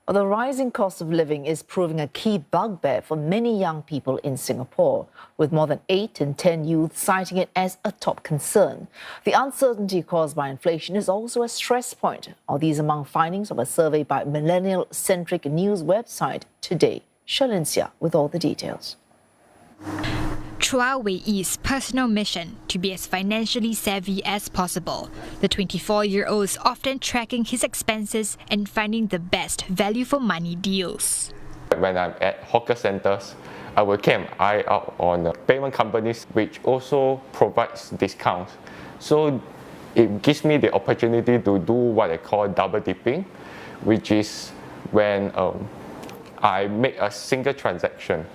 Well, the rising cost of living is proving a key bugbear for many young people in Singapore, with more than 8 in 10 youth citing it as a top concern. The uncertainty caused by inflation is also a stress point. All these among findings of a survey by millennial-centric news website Today. Shalin Sia with all the details. Chua Wei Yi's personal mission to be as financially savvy as possible. The 24-year-old is often tracking his expenses and finding the best value for money deals. When I'm at hawker centres, I will keep an eye out on payment companies which also provides discounts. So it gives me the opportunity to do what I call double dipping, which is when I make a single transaction.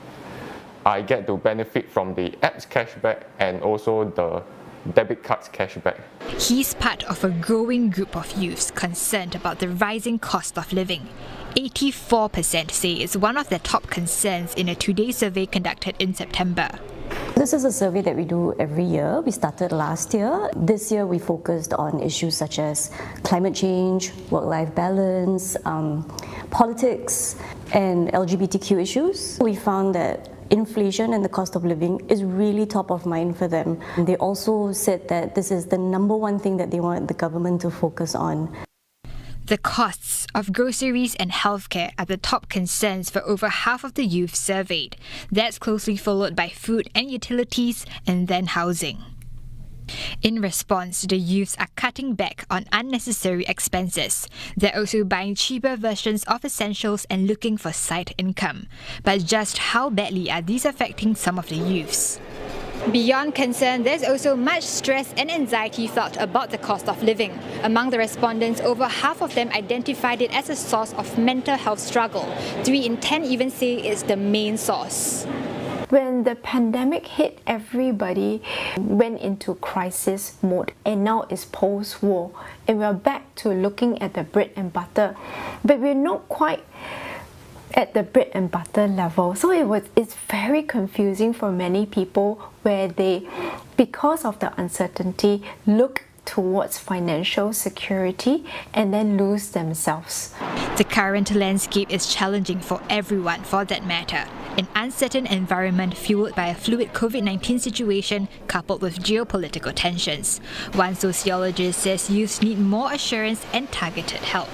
I get to benefit from the app's cashback and also the debit card's cashback. He's part of a growing group of youths concerned about the rising cost of living. 84% say it's one of their top concerns in a Today survey conducted in September. This is a survey that we do every year. We started last year. This year we focused on issues such as climate change, work-life balance, politics, and LGBTQ issues. We found that inflation and the cost of living is really top of mind for them. They also said that this is the number one thing that they want the government to focus on. The costs of groceries and healthcare are the top concerns for over half of the youth surveyed. That's closely followed by food and utilities and then housing. In response, the youths are cutting back on unnecessary expenses. They're also buying cheaper versions of essentials and looking for side income. But just how badly are these affecting some of the youths? Beyond concern, there's also much stress and anxiety felt about the cost of living. Among the respondents, over half of them identified it as a source of mental health struggle. 3 in 10 even say it's the main source. When the pandemic hit, everybody went into crisis mode, and now it's post-war and we're back to looking at the bread and butter, but we're not quite at the bread and butter level. So it's very confusing for many people where they, because of the uncertainty, look towards financial security and then lose themselves. The current landscape is challenging for everyone for that matter. An uncertain environment fueled by a fluid COVID-19 situation coupled with geopolitical tensions. One sociologist says youths need more assurance and targeted help.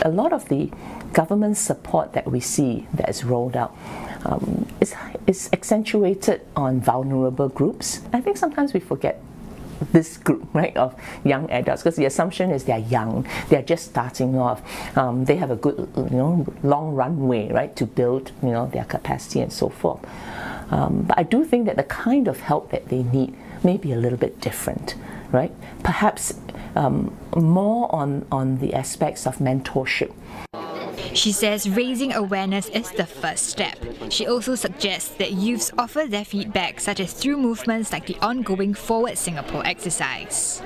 A lot of the government support that we see that is rolled out is accentuated on vulnerable groups. I think sometimes we forget this group, right, of young adults, because the assumption is they're young, they're just starting off, they have a good, long runway, right, to build, their capacity and so forth. But I do think that the kind of help that they need may be a little bit different, right? Perhaps more on the aspects of mentorship. She says raising awareness is the first step. She also suggests that youths offer their feedback, such as through movements like the ongoing Forward Singapore exercise.